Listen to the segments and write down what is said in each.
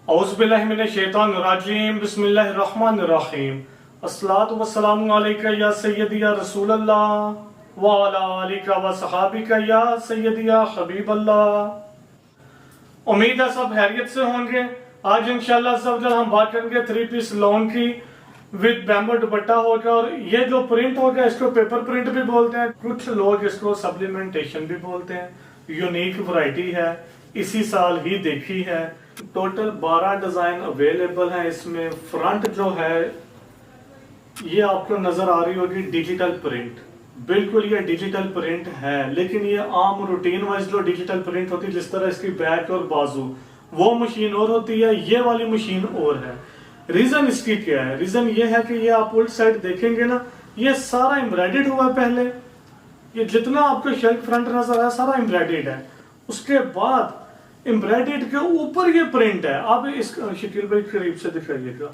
औज़ुबिल्लाहिमिनश्शैतानिर्रजीम बिस्मिल्लाहिर्रहमानिर्रहीम अस्सलातु वस्सलामु अलैका या सय्यदी या रसूलल्लाह व अला आलिका व सहाबिका या सय्यदी या हबीबल्लाह। उम्मीद है सब खैरियत से होंगे। आज इंशाअल्लाह सब हम बात करेंगे 3 पीस लॉन की विद बैम्बो दुपट्टा होगा। और ये जो प्रिंट होगा इसको पेपर प्रिंट भी बोलते हैं, कुछ लोग इसको सप्लीमेंटेशन भी बोलते हैं। यूनिक वैरायटी है, इसी साल ही देखी है। टोटल 12 डिजाइन अवेलेबल है। इसमें फ्रंट जो है ये आपको नजर आ रही होगी डिजिटल प्रिंट, बिल्कुल ये डिजिटल प्रिंट है, लेकिन ये आम रूटीन वाइज जो डिजिटल प्रिंट होती है जिस तरह इसकी बैक और बाजू वो मशीन और होती है, ये वाली मशीन और है। रीजन इसकी क्या है? रीजन ये है कि ये आप उल्ट साइड देखेंगे ना, ये सारा एम्ब्रॉयडर्ड हुआ है। पहले ये जितना आपको शेल्फ फ्रंट नजर आया सारा एम्ब्रॉयडर्ड है, उसके बाद एम्ब्रॉयडर्ड के ऊपर ये प्रिंट है। अब इस शकील भाई करीब से दिखाइएगा,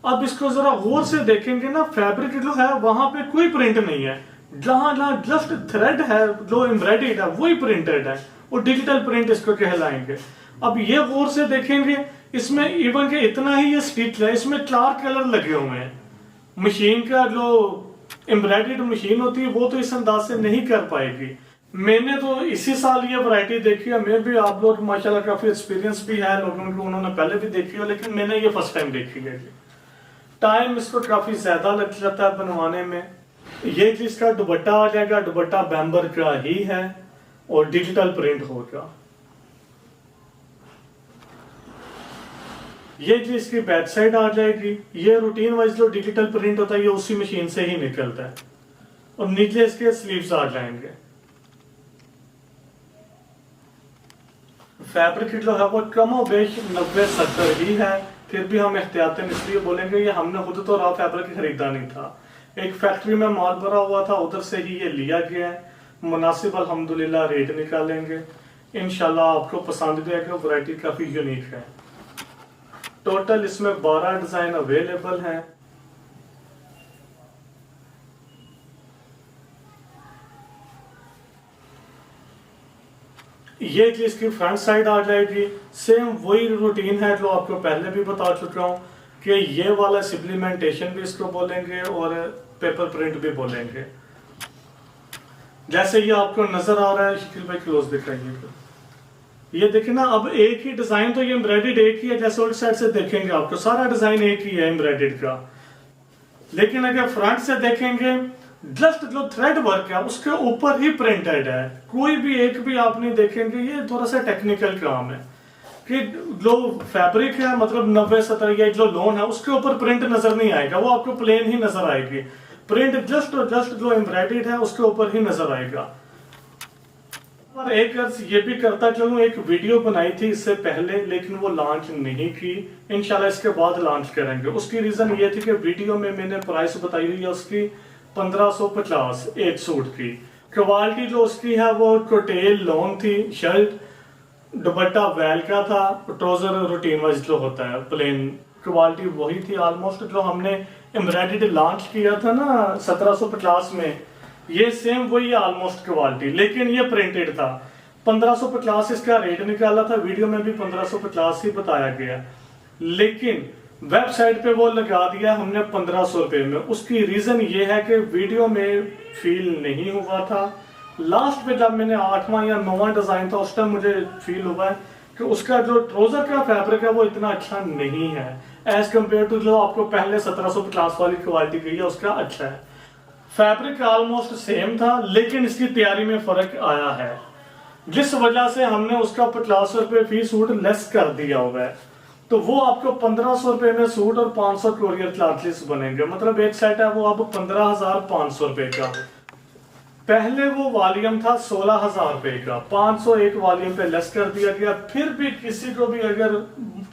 अब इसको जरा गौर से देखेंगे ना, फैब्रिक जो है वहां पे कोई प्रिंट नहीं है, जहां जहां जस्ट थ्रेड है जो एम्ब्रॉयडर्ड है वही प्रिंटेड है, और डिजिटल प्रिंट इसको कहलाएंगे। अब ये गौर से देखेंगे, इसमें इवन के इतना ही ये स्टिच है, इसमें 4 कलर लगे हुए हैं। मशीन का जो एम्ब्रॉयडर्ड मशीन होती है वो तो इस अंदाज से नहीं कर पाएगी। मैंने तो इसी साल ये वैरायटी देखी है। मैं भी, आप लोग माशाल्लाह काफी एक्सपीरियंस भी है लोगों को, उन्होंने पहले भी देखी है, लेकिन मैंने ये फर्स्ट टाइम देखी है। टाइम इसको काफी ज्यादा लग जाता है बनवाने में। ये जिसका दुपट्टा आ जाएगा, दुपट्टा बैम्बर का ही है और डिजिटल प्रिंट होगा। ये जी इसकी बैक साइड आ जाएगी। ये रूटीन वाइज जो डिजिटल प्रिंट होता है ये उसी मशीन से ही निकलता है। और नीचे इसके स्लीव्स आ जाएंगे। फैब्रिक जो है वो कम बेश 90-70 ही है, फिर भी हम एहतियातन इसलिए बोलेंगे ये हमने खुद तो रॉ फैब्रिक खरीदा नहीं था, एक फैक्ट्री में माल भरा हुआ था, उधर से ही ये लिया गया है। मुनासिब अल्हम्दुलिल्लाह रेट निकालेंगे, इंशाल्लाह आपको पसंद भी आएगा। वैरायटी काफी यूनिक है। टोटल इसमें 12 डिजाइन अवेलेबल हैं। ये चीज की फ्रंट साइड आ जाएगी। सेम वही रूटीन है जो आपको पहले भी बता चुका हूं कि ये वाला सप्लीमेंटेशन भी इसको बोलेंगे और पेपर प्रिंट भी बोलेंगे। जैसे ये आपको नजर आ रहा है, शकील भाई क्लोज दिखाइएगा। ये देखिए ना, अब एक ही डिजाइन तो ये एम्ब्रॉयडर्ड एक ही है, जैसे उल्ट साइड से देखेंगे आपको सारा डिजाइन एक ही है एम्ब्रॉयडर्ड का। लेकिन अगर फ्रंट से देखेंगे, जस्ट जो थ्रेड वर्क है उसके ऊपर ही प्रिंटेड है। कोई भी एक भी आप नहीं देखेंगे। ये थोड़ा सा टेक्निकल काम है कि जो फैब्रिक है, मतलब 90-70 या जो लोन है उसके ऊपर प्रिंट नजर नहीं आएगा, वो आपको प्लेन ही नजर आएगी। प्रिंट जस्ट और जस्ट जो एम्ब्रॉयडर्ड है उसके ऊपर ही नजर आएगा। और एक अर्ज ये भी करता चलूं, एक वीडियो बनाई थी इससे पहले, लेकिन वो लॉन्च नहीं की। इंशाल्लाह इसके बाद लॉन्च करेंगे। उसकी रीजन ये थी कि वीडियो में मैंने प्राइस बताई हुई है उसकी 1550 एक सूट की। क्वालिटी जो उसकी है वो कोटेल लॉन्ग थी, शर्ट दुपट्टा वेल का था, ट्राउजर रूटीन वाइज जो होता है प्लेन, क्वालिटी वही थी ऑलमोस्ट जो हमने एम्ब्रॉयडर्ड लॉन्च किया था ना 1750 में, ये सेम वही ऑलमोस्ट क्वालिटी, लेकिन ये प्रिंटेड था। 1550 इसका रेट निकाला था, वीडियो में भी 1550 ही बताया गया, लेकिन वेबसाइट पे वो लगा दिया हमने 1500 रुपए में। उसकी रीजन ये है कि वीडियो में फील नहीं हुआ था। लास्ट पे जब मैंने 8वां या 9वां डिजाइन था उस टाइम मुझे फील हुआ है कि उसका जो ट्राउजर का फैब्रिक है वो इतना अच्छा नहीं है एज कम्पेयर टू जो आपको पहले 1750 वाली क्वालिटी की है उसका अच्छा है। फैब्रिक ऑलमोस्ट सेम था, लेकिन इसकी तैयारी में फर्क आया है, जिस वजह से हमने उसका 50 रुपए फी सूट लेस कर दिया हुआ है। तो वो आपको 1500 रुपए में सूट और 500 कोरियर चार्जेस बनेंगे, मतलब एक सेट है वो अब 15,500 रुपए का। पहले वो वॉल्यूम था 16,000 रुपए का, 500 एक वॉल्यूम पे लेस कर दिया गया। फिर भी किसी को भी अगर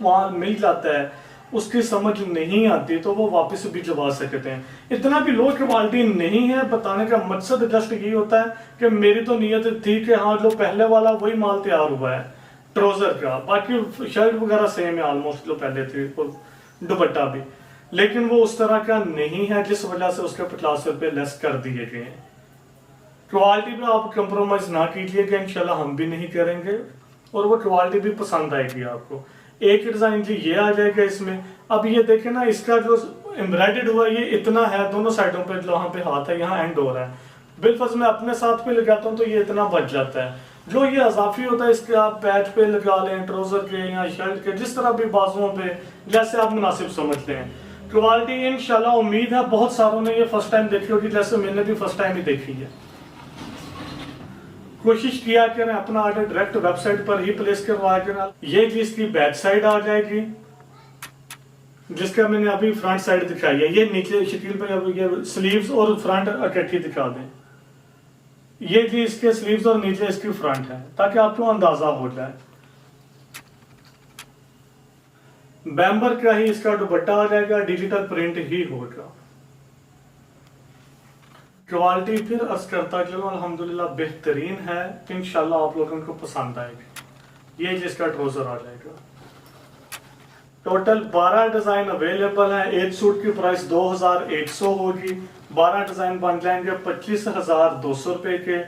माल मिल जाता है उसकी समझ नहीं आती तो वो वापस भी जवा सकते हैं। इतना भी लो क्वालिटी नहीं है। बताने का मकसद जस्ट ये होता है कि मेरी तो नीयत थी कि हाँ जो पहले वाला वही माल तैयार हुआ है ट्राउजर का, बाकी शर्ट वगैरह सेम है ऑलमोस्ट जो पहले थी, दुपट्टा भी, लेकिन वो उस तरह का नहीं है जिस वजह से उसके 50 रुपए लेस कर दिए गए हैं। क्वालिटी पे आप कंप्रोमाइज ना कीजिएगा, इंशाल्लाह हम भी नहीं करेंगे, और वो क्वालिटी भी पसंद आएगी आपको। एक डिजाइन जी ये आ जाएगा इसमें। अब ये देखें ना, इसका जो एम्ब्रॉयडर्ड हुआ ये इतना है, दोनों साइडों पे वहां पे हाथ है, यहाँ एंड हो रहा है। बिलफर्ज मैं अपने साथ पे लगाता हूँ तो ये इतना बच जाता है। जो ये अजाफी होता है इसके आप पैच पे लगा लें, ट्राउजर के या शर्ट के, जिस तरह भी बाजुओं पे जैसे आप मुनासिब समझते हैं। क्वालिटी इंशाल्लाह उम्मीद है बहुत सारों ने ये फर्स्ट टाइम देखी होगी, जैसे मैंने भी फर्स्ट टाइम ही देखी है। कोशिश किया करें अपना ऑर्डर डायरेक्ट वेबसाइट पर ही प्लेस करवाया करें। ये जी इसकी बैक साइड आ जाएगी, जिसका मैंने अभी फ्रंट साइड दिखाई है। ये नीचे शकील पे अब ये स्लीव्स और फ्रंट इकट्ठी दिखा दें। ये जी इसके स्लीव्स और नीचे इसकी फ्रंट है, ताकि आपको अंदाजा हो जाए। बैम्बर का ही इसका दुपट्टा आ जाएगा, डिजिटल प्रिंट ही होगा। क्वालिटी फिर अर्ज करता चलो अल्हम्दुलिल्लाह बेहतरीन है, इंशाल्लाह आप लोगों को पसंद आएगी। ये जिसका ट्राउजर आ जाएगा। टोटल 12 डिजाइन अवेलेबल है। एक सूट की प्राइस 2100 होगी। 12 डिजाइन बन जाएंगे 25,200 रुपए के।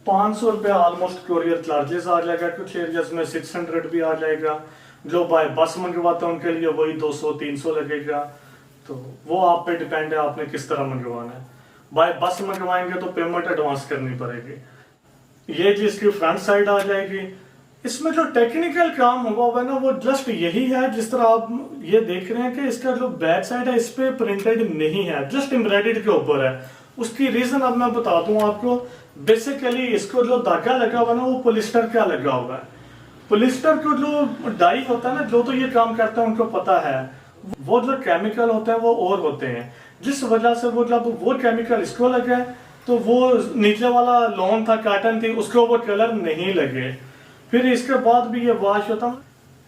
500 रुपये ऑलमोस्ट कोरियर चार्जेस आ जाएगा, कुछ एरियाज में 600 भी आ जाएगा। जो बाय बस मंगवाते हैं उनके लिए वही 200-300 लगेगा। तो वो आप पे डिपेंड है आपने किस तरह मंगवाना है। बाय बस मंगवाएंगे तो पेमेंट एडवांस करनी पड़ेगी। ये जी इसकी फ्रंट साइड आ जाएगी। इसमें जो टेक्निकल काम हुआ है ना वो जस्ट यही है, जिस तरह आप ये देख रहे हैं कि इसका जो बैक साइड है इस पे प्रिंटेड नहीं है, जस्ट एम्ब्रॉयडर्ड के ऊपर है। उसकी रीजन अब मैं बता दूं आपको। बेसिकली इसको जो धागा लगा हुआ ना वो पॉलिस्टर का लगा हुआ है। पॉलिस्टर को जो डाई होता है ना, जो तो ये काम करता है उनको पता है। वो जो केमिकल होते हैं वो और होते हैं, जिस वजह से वो जब वो केमिकल इसको लगे तो वो नीचे वाला लॉन था, कॉटन थी, उसको वो कलर नहीं लगे। फिर इसके बाद भी ये वॉश होता।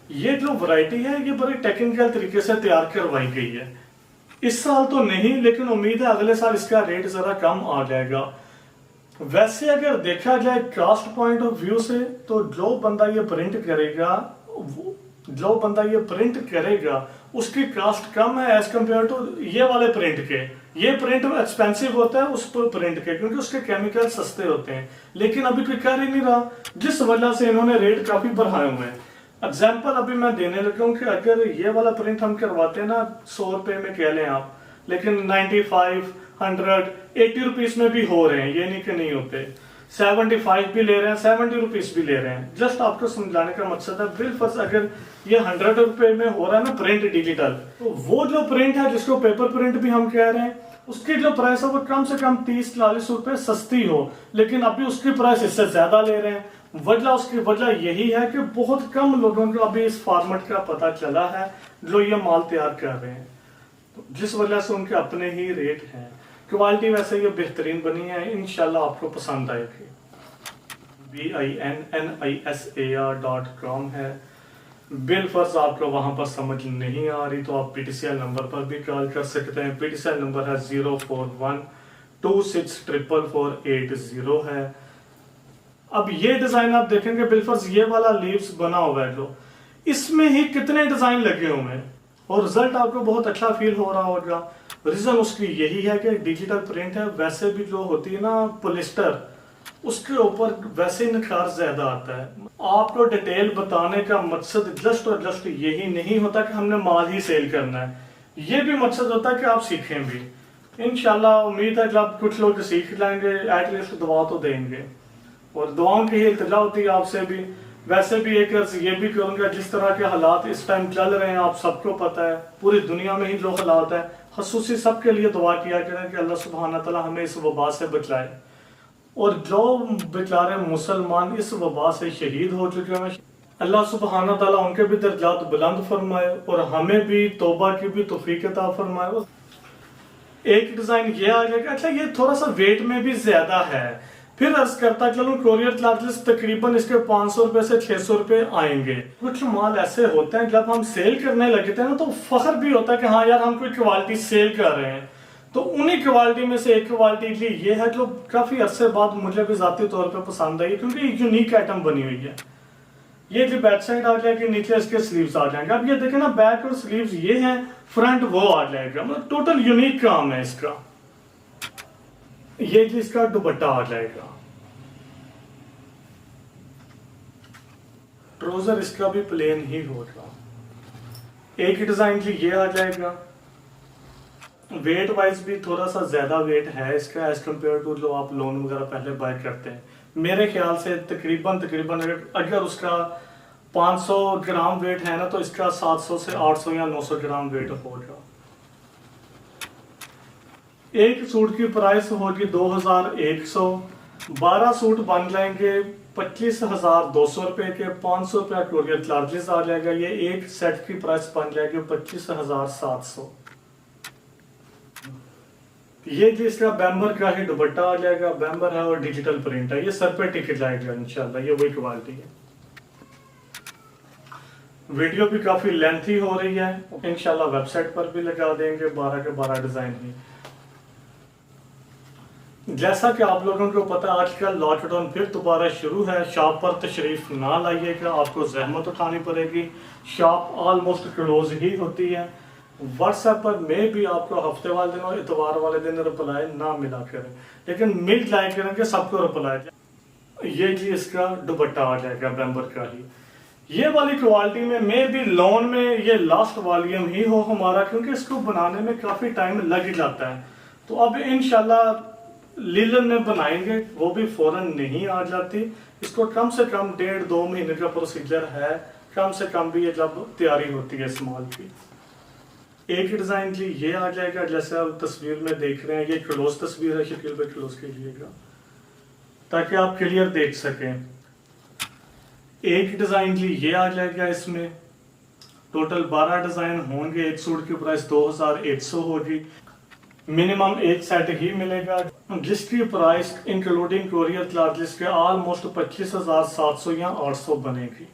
ये जो वैरायटी है ये बड़ी टेक्निकल तरीके से तैयार करवाई गई है। इस साल तो नहीं, लेकिन उम्मीद है अगले साल इसका रेट जरा कम आ जाएगा। वैसे अगर देखा जाए कास्ट पॉइंट ऑफ व्यू से तो जो बंदा ये प्रिंट करेगा उसकी कास्ट कम है एज कम्पेयर टू ये वाले प्रिंट के। ये प्रिंट एक्सपेंसिव होता है उस प्रिंट के, क्योंकि उसके केमिकल सस्ते होते हैं। लेकिन अभी कोई कर ही नहीं रहा, जिस वजह से इन्होंने रेट काफी बढ़ाए हुए हैं। एग्जाम्पल अभी मैं देने लगा हूँ कि अगर ये वाला प्रिंट हम करवाते हैं ना 100 रुपए में कह लें आप, लेकिन 95, 100, 80 रुपीज में भी हो रहे हैं, ये नहीं कि नहीं होते। 75 भी ले रहे हैं, 70 रुपीज भी ले रहे हैं। जस्ट आपको समझाने का मकसद है। बिलफर्ज अगर ये 100 रुपए में हो रहा है ना प्रिंट डिजिटल, तो वो जो प्रिंट है जिसको पेपर प्रिंट भी हम कह रहे हैं, उसकी जो प्राइस है वो कम से कम 30-40 रुपए सस्ती हो। लेकिन अभी उसकी प्राइस इससे ज्यादा ले रहे हैं। उसकी वजह यही है कि बहुत कम लोगों को अभी इस फॉर्मेट का पता चला है जो ये माल तैयार कर रहे हैं, तो जिस वजह से उनके अपने ही रेट हैं। क्वालिटी वैसे ये बेहतरीन बनी है, इंशाल्लाह आपको पसंद आएगी। BINNISAR.com है। बिलफर्ज आपको वहां पर समझ नहीं आ रही तो आप PTCL नंबर पर भी कॉल कर सकते हैं। PTCL नंबर है 0412644480 है। अब ये डिजाइन आप देखेंगे बिलफर्ज ये वाला लीव्स बना हुआ है, जो इसमें ही कितने डिजाइन लगे हुए हैं और रिजल्ट आपको बहुत अच्छा फील हो रहा होगा। रीजन उसकी यही है कि डिजिटल प्रिंट है। वैसे भी जो होती है ना पॉलिस्टर, उसके ऊपर वैसे निखार ज्यादा आता है। आपको डिटेल बताने का मकसद जस्ट और जस्ट यही नहीं होता कि हमने माल ही सेल करना है, ये भी मकसद होता है कि आप सीखें भी। इंशाल्लाह उम्मीद है जब कुछ लोग सीख जाएंगे एटलीस्ट दुआ तो देंगे, और दुआओं की ही इल्तिजा होती है आपसे भी। वैसे भी एक अर्ज ये भी करूंगा, जिस तरह के हालात इस टाइम चल रहे हैं आप सबको पता है, पूरी दुनिया में ही जो हालात है, खसूसी सबके लिए दुआ किया करें कि अल्लाह सुब्हाना तआला हमें इस वबा से बचाए। और जो बेचारे मुसलमान इस वबा से शहीद हो चुके हैं, अल्लाह सुब्हाना तआला उनके भी दर्जात बुलंद फरमाए और हमें भी तौबा की भी तौफीक अता फरमाए। एक डिजाइन ये आ जाएगा। अच्छा, ये थोड़ा सा वेट में भी ज्यादा है। फिर अर्ज करता चलो कोरियर चार्जेस तकरीबन इसके 500 रुपए से 600 रुपए आएंगे। कुछ माल ऐसे होते हैं जब हम सेल करने लगते हैं ना तो फख्र भी होता है कि हाँ यार हम कोई क्वालिटी सेल कर रहे हैं। तो उन्हीं क्वालिटी में से एक क्वालिटी ये है जो काफी अरसे बाद मुझे भी जाती तौर पे पसंद आई, क्योंकि यूनिक आइटम बनी हुई है। ये जो बैक साइड आ जाएगी, नीचे इसके स्लीव्स आ जाएंगे। अब ये देखें ना, बैक और स्लीव्स ये हैं, फ्रंट वो आ जाएगा। मतलब टोटल यूनिक काम है इसका। ये इसका दुपट्टा आ जाएगा। ट्राउजर इसका भी प्लेन ही होगा। एक ही डिज़ाइन की ये आ जाएगा। वेट वाइज भी थोड़ा सा ज़्यादा वेट है इसका एज कम्पेयर टू जो आप लोन वगैरह पहले बाय करते हैं। मेरे ख्याल से तकरीबन अगर उसका 500 ग्राम वेट है ना, तो इसका 700 से 800 या 900 ग्राम वेट होगा। एक सूट की प्राइस होगी 2100। 12 सूट बन जाएंगे 25,200 रुपये के। 500 रुपया कोरियर चार्जेस आ जाएगा। ये एक सेट की प्राइस बन जाएगी 25,700। ये जी इसका बैम्बर का ही दुपट्टा आ जाएगा। बैम्बर है और डिजिटल प्रिंट है। ये सर पे टिक जाएगा इंशाल्लाह। ये वही क्वालिटी है। वीडियो भी काफी लेंथी हो रही है। इंशाल्लाह वेबसाइट पर भी लगा देंगे 12 के 12 डिजाइन ही। जैसा कि आप लोगों को पता है आजकल लॉकडाउन फिर दोबारा शुरू है। शॉप पर तशरीफ ना लाइएगा, आपको जहमत उठानी पड़ेगी। शॉप ऑलमोस्ट क्लोज ही होती है। व्हाट्सएप पर मैं भी आपको हफ्ते वाले दिन और इतवार वाले दिन रिप्लाई ना मिला करें, लेकिन मिल जाए करेंगे सबको रिप्लाई। ये जी इसका दुपट्टा आ जाएगा बैम्बर का ही। ये वाली क्वालिटी में मैं भी लोन में ये लास्ट वॉल्यूम ही हो हमारा, क्योंकि इसको बनाने में काफी टाइम लग जाता है। तो अब इंशाल्लाह लीलन में बनाएंगे, वो भी फौरन नहीं आ जाती। इसको कम से कम 1.5-2 महीने का प्रोसीजर है, कम से कम भी ये जब तैयारी होती है इस माल की। एक ही डिजाइन की ये आ जाएगा जैसे आप तस्वीर में देख रहे हैं। ये क्लोज तस्वीर है, शकील भाई क्लोज कीजिएगा ताकि आप क्लियर देख सकें। एक ही डिजाइन की ये आ जाएगा। इसमें टोटल 12 डिजाइन होंगे। एक सूट की प्राइस 2100 होगी। मिनिमम एक सेट ही मिलेगा, जिसकी प्राइस इंक्लूडिंग कोरियर चार्जेस के ऑलमोस्ट 25,700 या 800 बनेगी।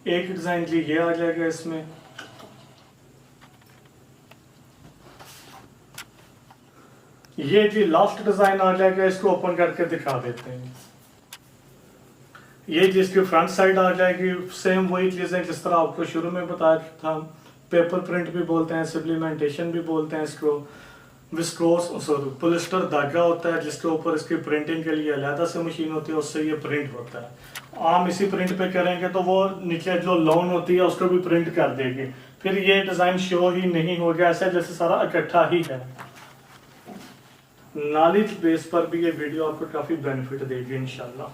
एक डिजाइन की ये आ जाएगा। इसमें ये जी लास्ट डिजाइन आ जाएगा। इसको ओपन करके दिखा देते हैं। ये जी इसकी फ्रंट साइड आ जाएगी। सेम वही चीजें जिस तरह आपको शुरू में बताया था। पेपर प्रिंट भी बोलते हैं, सप्लीमेंटेशन भी बोलते हैं इसको। विस्कोस पॉलिस्टर धागा होता है जिसके ऊपर इसकी प्रिंटिंग के लिए अलग से मशीन होती है, उससे ये प्रिंट होता है। आम इसी प्रिंट पे करेंगे तो वो नीचे जो लोन होती है उसको भी प्रिंट कर देगी। फिर ये डिजाइन शो ही नहीं हो गया, ऐसा जैसे सारा इकट्ठा ही है। नॉलेज बेस पर भी ये वीडियो आपको काफी बेनिफिट देगी इंशाल्लाह,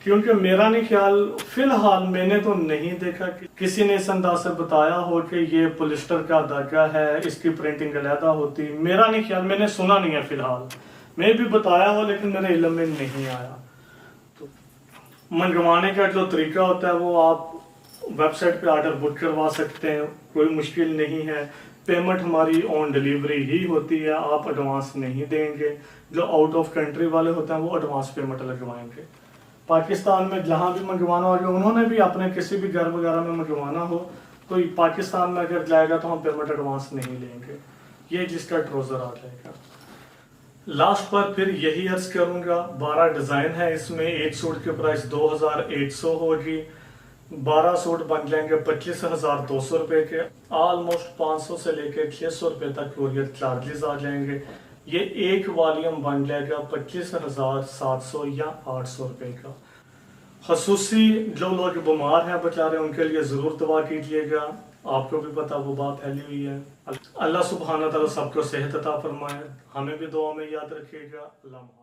क्योंकि मेरा नहीं ख्याल, फिलहाल मैंने तो नहीं देखा कि किसी ने इस अंदाज से बताया हो कि ये पॉलिस्टर का धागा है, इसकी प्रिंटिंग अलहदा होती। मेरा नहीं ख्याल, मैंने सुना नहीं है फिलहाल। मैं भी बताया हो लेकिन मेरे इल्म में नहीं आया। तो मंगवाने का जो तरीका होता है वो आप वेबसाइट पे ऑर्डर बुक करवा सकते हैं, कोई मुश्किल नहीं है। पेमेंट हमारी ऑन डिलीवरी ही होती है, आप एडवांस नहीं देंगे। जो आउट ऑफ कंट्री वाले होते हैं वो एडवांस पेमेंट लगवाएंगे। पाकिस्तान में जहाँ भी मंगवाना होगा, उन्होंने भी अपने किसी भी घर वगैरह में मंगवाना हो तो पाकिस्तान में अगर जाएगा तो हम पेमेंट एडवांस नहीं लेंगे। ये जिसका ट्राउजर आ जाएगा। लास्ट पर फिर यही अर्ज करूंगा, 12 डिजाइन है इसमें। एक सूट की प्राइस 2100 होगी। 12 सूट बन जाएंगे 25,200 रुपए के। ऑलमोस्ट 500 से लेकर 600 रुपए तक कोरियर चार्जेस आ जाएंगे। ये एक वॉल्यूम बन जाएगा 25,700 या 800 रुपए का। खसूसी जो लोग बीमार हैं बेचारे, उनके लिए जरूर दुआ कीजिएगा। आपको भी पता वो बात फैली हुई है। अल्लाह सुब्हाना तआला सबको सेहत अता फरमाए। हमें भी दुआ में याद रखिएगा। अल्लाह।